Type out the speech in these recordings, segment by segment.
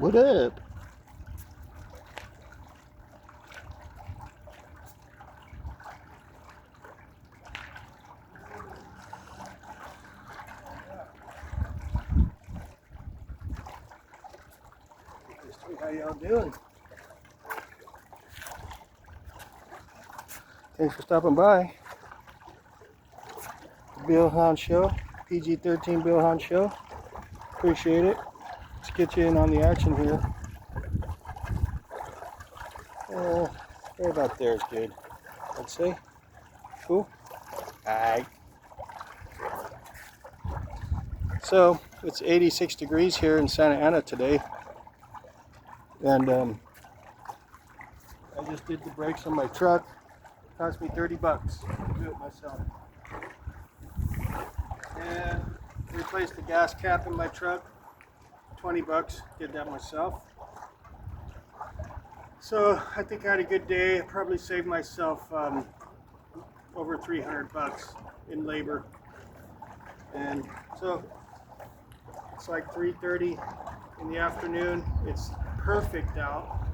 What up? How y'all doing? Thanks for stopping by. The Billhound Show, PG-13 Billhound Show. Appreciate it. Let's get you in on the action here. Right about there is good, I'd say. Cool. Alright. So, it's 86 degrees here in Santa Ana today. And I just did the brakes on my truck. It cost me 30 bucks to do it myself. And replaced the gas cap in my truck. 20 bucks, did that myself. So I think I had a good day. I probably saved myself over 300 bucks in labor. And so it's like 3:30 in the afternoon. It's perfect out.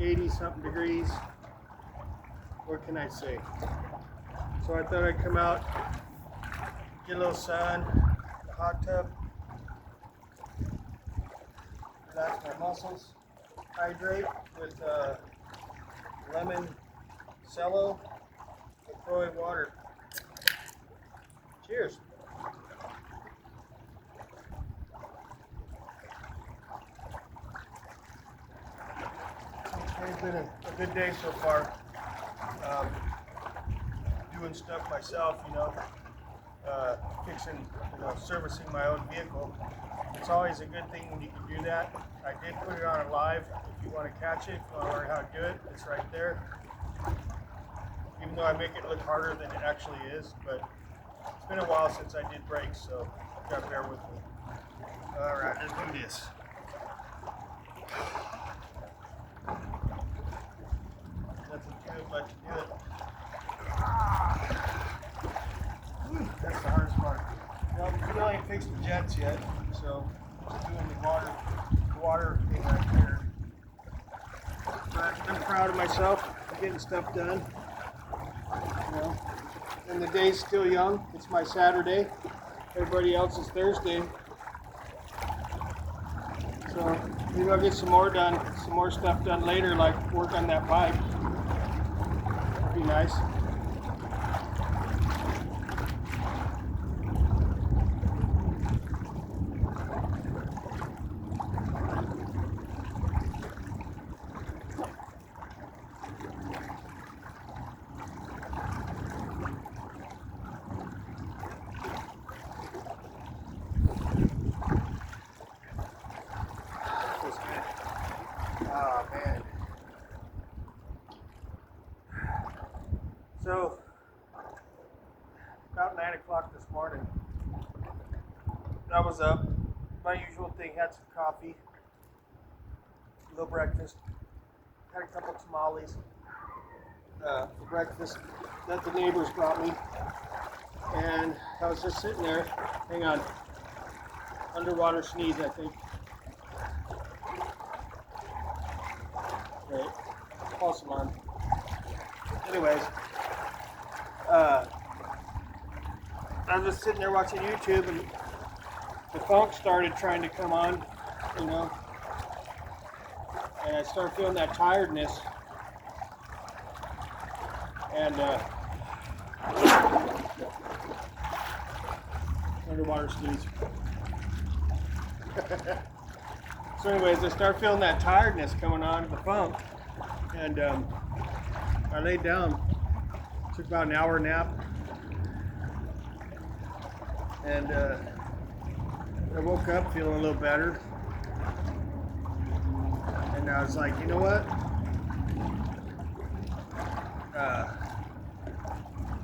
80 something degrees. What can I say? So I thought I'd come out, get a little sun, a hot tub, relax my muscles, hydrate with lemon cello, LaCroix water. Cheers. It's been a good day so far. Doing stuff myself, fixing, servicing my own vehicle. It's always a good thing when you can do that. I did put it on a live. If you want to catch it, if you want to learn how to do it, it's right there. Even though I make it look harder than it actually is, but it's been a while since I did brakes, so you gotta bear with me. All right, let's do this. Nothing to it but to do it. That's the hardest part. Well, we still ain't fixed the jets yet, so just doing the water thing right there. But I'm proud of myself for getting stuff done. And the day's still young. It's my Saturday. Everybody else is Thursday. So maybe I'll get some more stuff done later, like work on that bike. That'd be nice. Oh man. So, about 9 o'clock this morning, I was up. My usual thing, had some coffee, a little breakfast, had a couple tamales for breakfast that the neighbors brought me. And I was just sitting there, hang on, underwater sneeze, I think. Right, false alarm. Anyways, I was just sitting there watching YouTube, and the funk started trying to come on, and I started feeling that tiredness, and underwater sneeze. So anyways, I started feeling that tiredness coming on, the funk, and I laid down, took about an hour nap, and I woke up feeling a little better, and I was like, you know what, I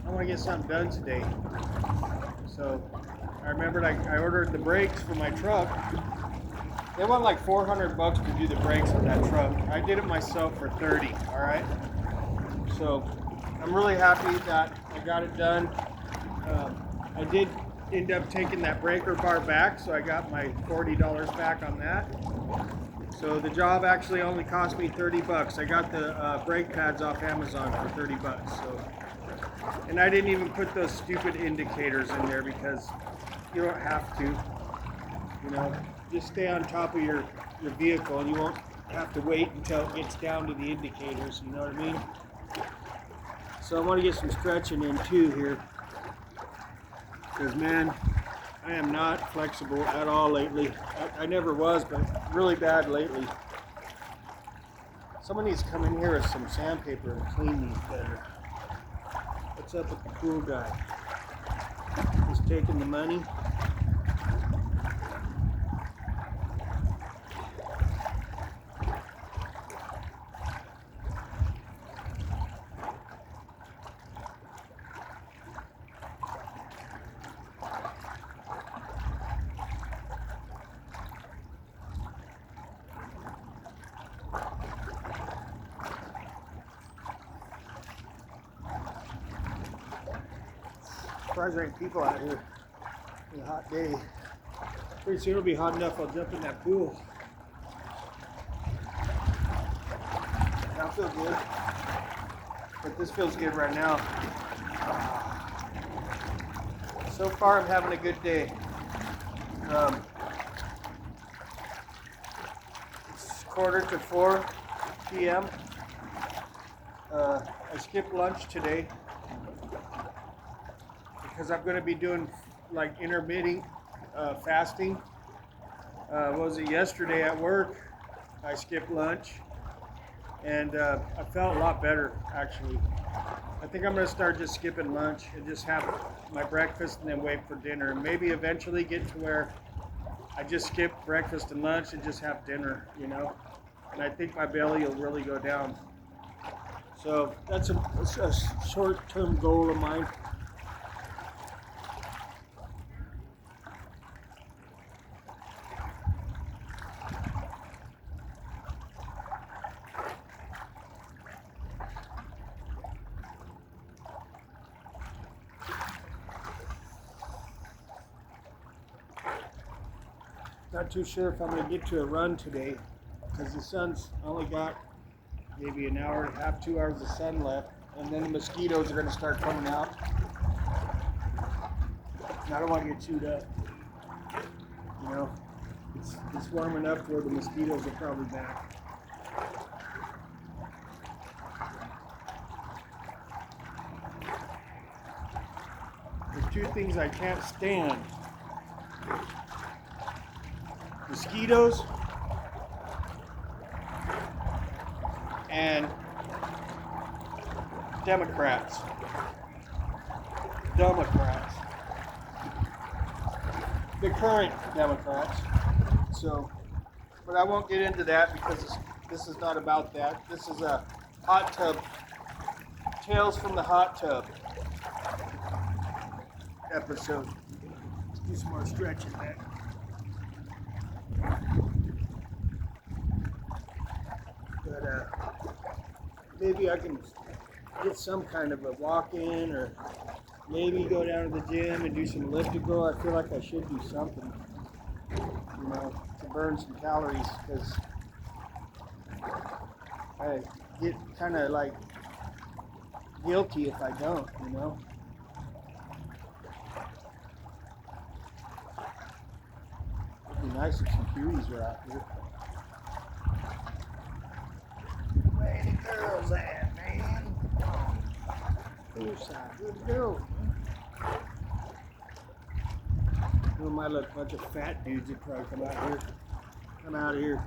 want to get something done today. So I remembered I ordered the brakes for my truck. They want like 400 bucks to do the brakes on that truck. I did it myself for 30, all right? So I'm really happy that I got it done. I did end up taking that breaker bar back, so I got my $40 back on that. So the job actually only cost me 30 bucks. I got the brake pads off Amazon for 30 bucks. So, and I didn't even put those stupid indicators in there because you don't have to. You know, just stay on top of your vehicle and you won't have to wait until it gets down to the indicators. You know what I mean? So I want to get some stretching in too here. Because man, I am not flexible at all lately. I never was, but really bad lately. Someone needs to come in here with some sandpaper and clean these better. What's up with the pool guy? He's taking the money. Surprised there ain't people out here on a hot day. Pretty soon it'll be hot enough I'll jump in that pool. I feel good. But this feels good right now. So far I'm having a good day. It's 3:45 p.m. I skipped lunch today because I'm going to be doing like intermittent fasting. What was it, yesterday at work? I skipped lunch and I felt a lot better actually. I think I'm going to start just skipping lunch and just have my breakfast and then wait for dinner. Maybe eventually get to where I just skip breakfast and lunch and just have dinner, you know? And I think my belly will really go down. So that's a short-term goal of mine. Not too sure if I'm going to get to a run today because the sun's only got maybe an hour and a half, 2 hours of sun left, and then the mosquitoes are going to start coming out. And I don't want to get chewed up. You know, it's warm enough where the mosquitoes are probably back. There's two things I can't stand. Mosquitoes and Democrats. The current Democrats. So, but I won't get into that because this is not about that. This is a hot tub, Tales from the Hot Tub episode. Let's do some more stretching there. But maybe I can get some kind of a walk-in, or maybe go down to the gym and do some elliptical. I feel like I should do something, you know, to burn some calories, because I get kind of like guilty if I don't, you know. It'd be nice if some cuties were out here. Where the girls at, man? Other side, where the girls, man? Who am I? Look, a bunch of fat dudes that probably come out here. Come out of here.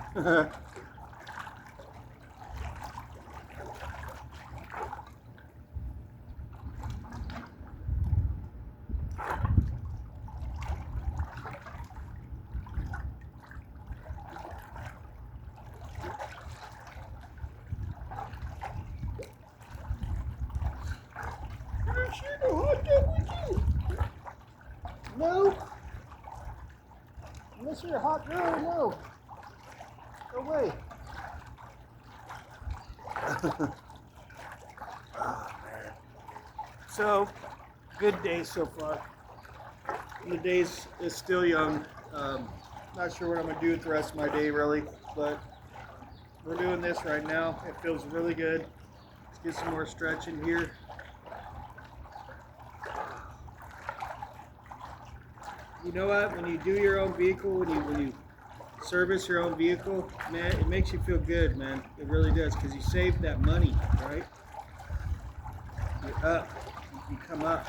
Share the hot dog with you? No. Unless you're a hot girl, no. Go away. Oh, man. So, good day so far. The day's is still young. Not sure what I'm gonna do with the rest of my day really, but we're doing this right now. It feels really good. Let's get some more stretching here. You know what? When you do your own vehicle, when you service your own vehicle, man, it makes you feel good, man. It really does, because you save that money, right? You're up. You come up.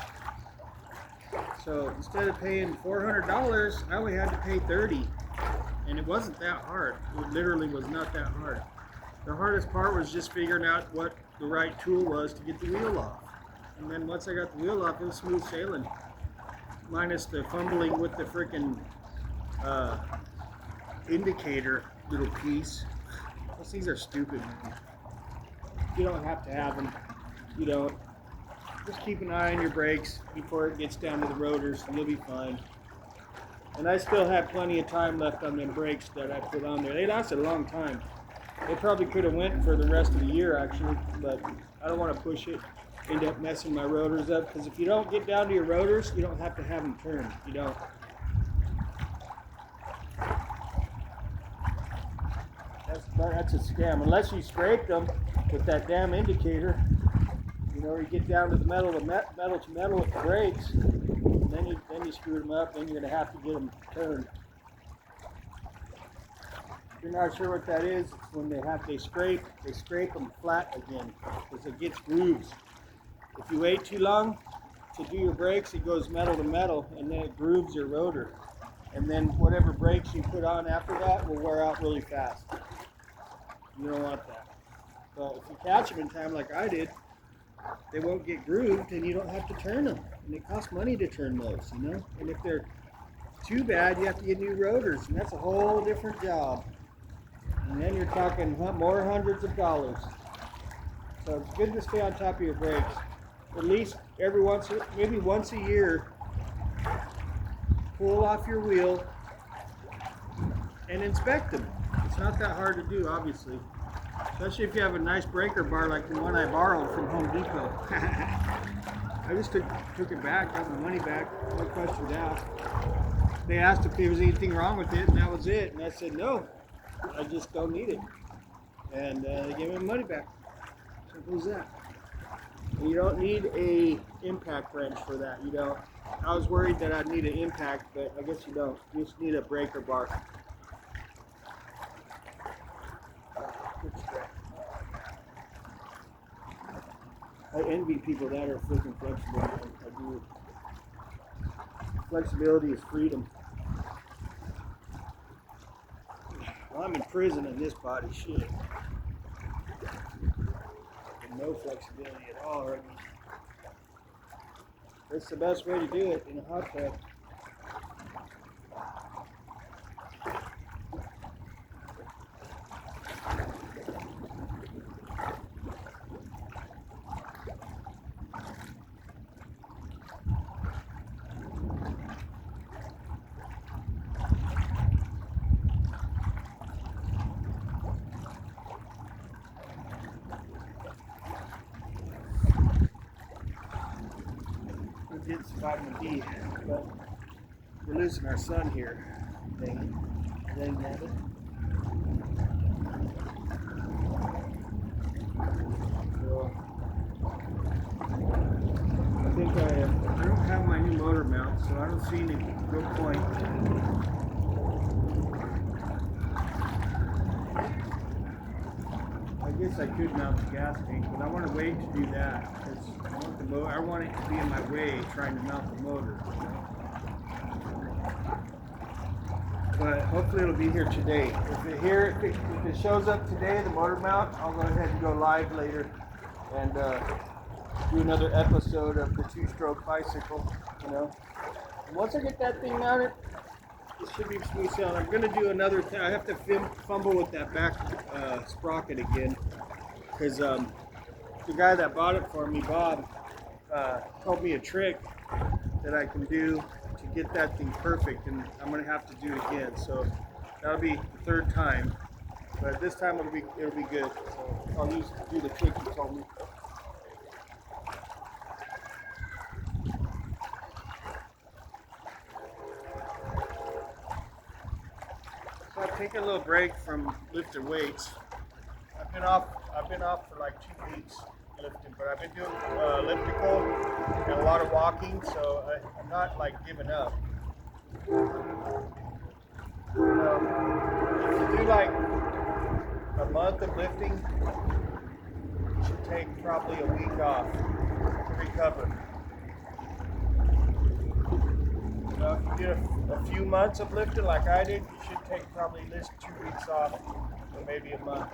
So instead of paying $400, I only had to pay $30, and it wasn't that hard. It literally was not that hard. The hardest part was just figuring out what the right tool was to get the wheel off. And then once I got the wheel off, it was smooth sailing. Minus the fumbling with the freaking indicator little piece. Those things are stupid, man. You don't have to have them. You don't. Just keep an eye on your brakes before it gets down to the rotors, and you'll be fine. And I still have plenty of time left on them brakes that I put on there. They lasted a long time. They probably could have went for the rest of the year, actually, but I don't want to push it. End up messing my rotors up, because if you don't get down to your rotors, you don't have to have them turned. You don't. That's a scam. Unless you scrape them with that damn indicator, you know, you get down to the metal to metal with the brakes, and then you screw them up, then you're going to have to get them turned. If you're not sure what that is, it's when they scrape them flat again, because it gets grooves. If you wait too long to do your brakes, it goes metal to metal, and then it grooves your rotor. And then whatever brakes you put on after that will wear out really fast. You don't want that. But if you catch them in time like I did, they won't get grooved, and you don't have to turn them. And it costs money to turn those, you know? And if they're too bad, you have to get new rotors, and that's a whole different job. And then you're talking more hundreds of dollars. So it's good to stay on top of your brakes. At least maybe once a year, pull off your wheel and inspect them. It's not that hard to do, obviously. Especially if you have a nice breaker bar like the one I borrowed from Home Depot. I just took it back, got my money back, no questions asked. They asked if there was anything wrong with it, and that was it. And I said, no, I just don't need it. And they gave me my money back. Simple as that. And you don't need a impact wrench for that. You don't. I was worried that I'd need an impact, but I guess you don't. You just need a breaker bar. I envy people that are freaking flexible. I do. Flexibility is freedom. Well, I'm in prison in this body, shit. And no flexibility at all right now. That's the best way to do it in a hot tub. Get some vitamin D, but we're losing our sun here. Dang it. So, I think I don't have my new motor mount, so I don't see any real point. I guess I could mount the gas tank, but I want to wait to do that, because I want it to be in my way trying to mount the motor. But hopefully it'll be here today. If it shows up today, the motor mount, I'll go ahead and go live later and do another episode of the two-stroke bicycle. You know, and once I get that thing mounted, it should be smooth sailing. I'm gonna do another thing. I have to fumble with that back sprocket again, because the guy that bought it for me, Bob, told me a trick that I can do to get that thing perfect, and I'm gonna have to do it again. So that'll be the third time, but this time it'll be good. So I'll do the trick he told me. taking a little break from lifting weights. I've been off for like 2 weeks lifting, but I've been doing elliptical and a lot of walking, so I'm not like giving up. If you do like a month of lifting, you should take probably a week off to recover. If you did a few months of lifting like I did, you should take probably at least 2 weeks off, or maybe a month,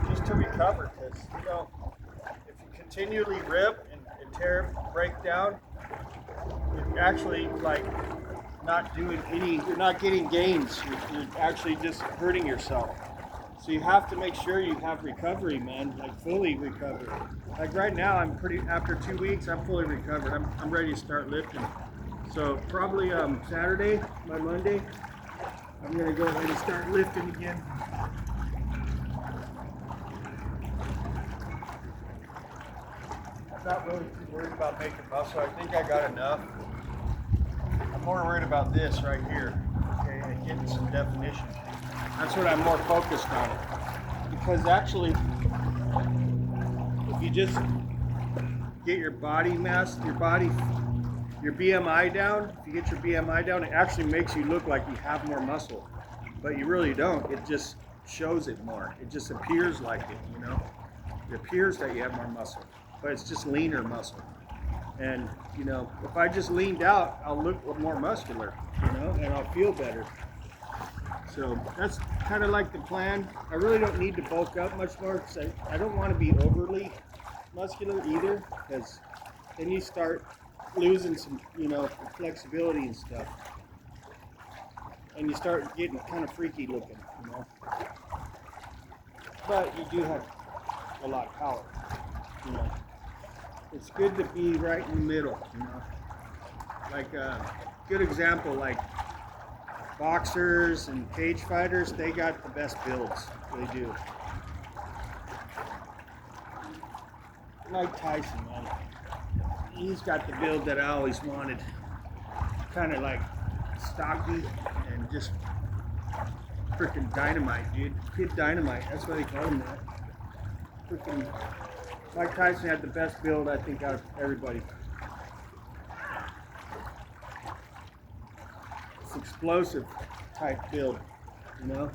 just to recover. Because if you continually rip and tear, break down, you're actually like not doing any. You're not getting gains. You're actually just hurting yourself. So you have to make sure you have recovery, man, like fully recovered. Like right now, after 2 weeks, I'm fully recovered. I'm ready to start lifting. So probably Saturday, by Monday, I'm gonna go ahead and start lifting again. I'm not really too worried about making muscle. I think I got enough. I'm more worried about this right here, okay, and getting some definition. That's what I'm more focused on. Because actually, if you just get your body mass, your BMI down, if you get your BMI down, it actually makes you look like you have more muscle. But you really don't. It just shows it more. It just appears like it, It appears that you have more muscle, but it's just leaner muscle. And, if I just leaned out, I'll look more muscular, and I'll feel better. So that's kind of like the plan. I really don't need to bulk up much more because I don't want to be overly muscular either, because then you start losing some, flexibility and stuff. And you start getting kind of freaky looking, But you do have a lot of power, It's good to be right in the middle, Like a good example, like boxers and cage fighters, they got the best builds. They do. Like Tyson, man. He's got the build that I always wanted. Kind of like stocky and just freaking dynamite, dude. Kid Dynamite. That's why they call him that. Freaking Mike Tyson had the best build, I think, out of everybody. It's explosive type build, You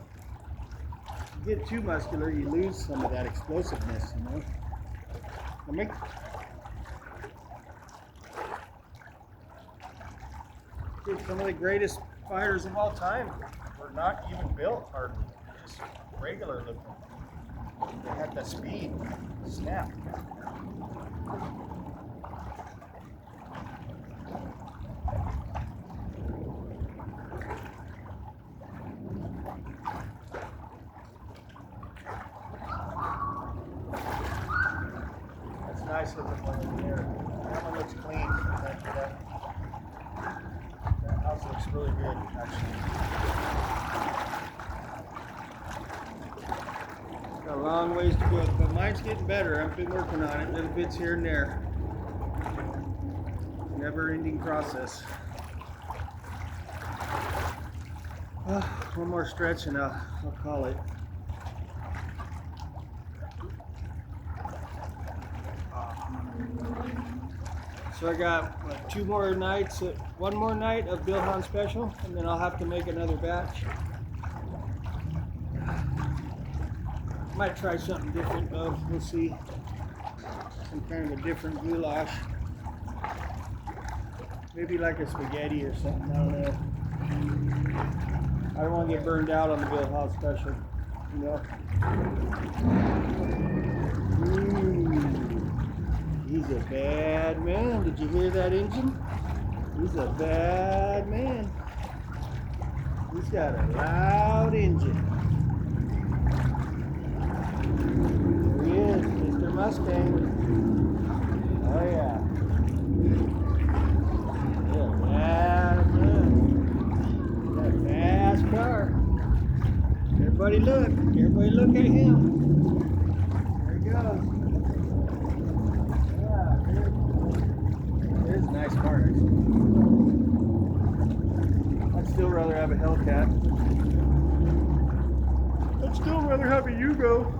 get too muscular, you lose some of that explosiveness, Dude, some of the greatest fighters of all time were not even built hardly, just regular looking. They had the speed, snap. That's nice looking one in there. That one looks clean. That house looks really good, actually. Got a long ways to go, but mine's getting better. I've been working on it, little bits here and there. Never-ending process. One more stretch and I'll call it. So I got one more night of Bill Hahn Special, and then I'll have to make another batch. Might try something different though, we'll see. Some kind of a different goulash. Maybe like a spaghetti or something, I don't know. I don't want to get burned out on the Bill Hahn Special, He's a bad man. Did you hear that engine? He's a bad man. He's got a loud engine. There he is, Mr. Mustang. Oh yeah. He's a bad man. That fast car. Everybody look at him. There he goes. It is a nice car, actually. I'd still rather have a Hellcat. I'd still rather have a Yugo.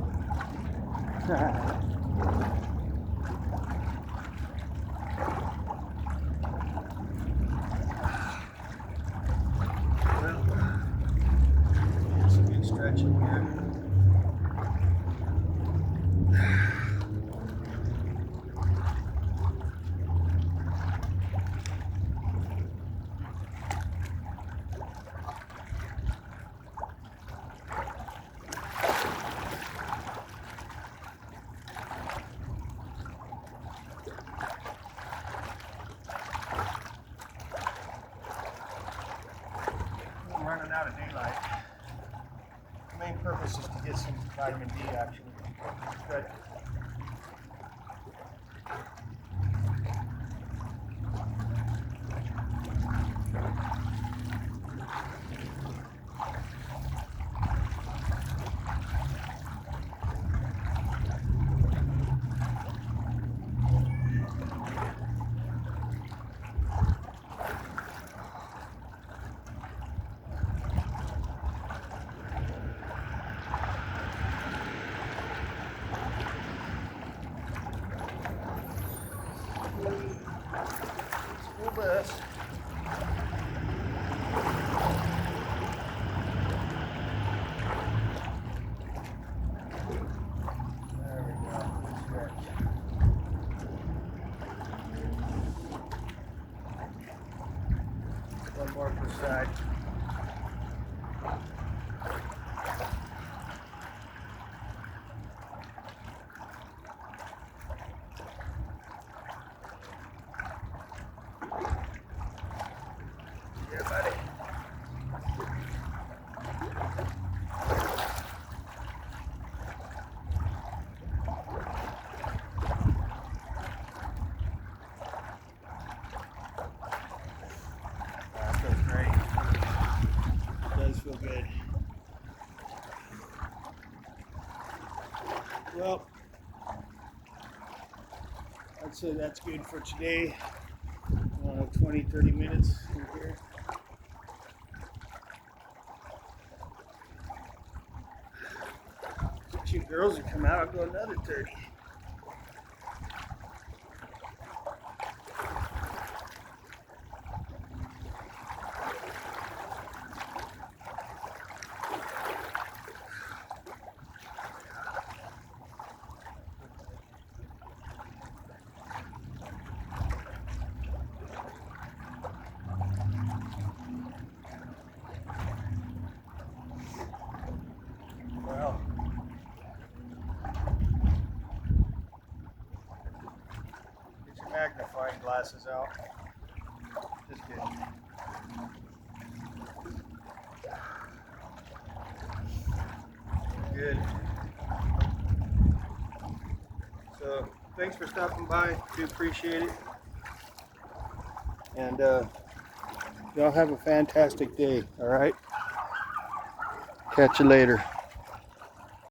Well, it's a good stretching here. I'm running out of daylight. The main purpose is to get some vitamin D action. Good. School bus. There we go. Stretch. One more per side. Yeah, buddy. That feels great. It does feel good. Well, I'd say that's good for today. 20-30 minutes in here. If 2 girls would come out, I'll go another 30. Well, get your magnifying glasses out. Just kidding. Good. So, thanks for stopping by. Do appreciate it. And y'all have a fantastic day. All right. Catch you later.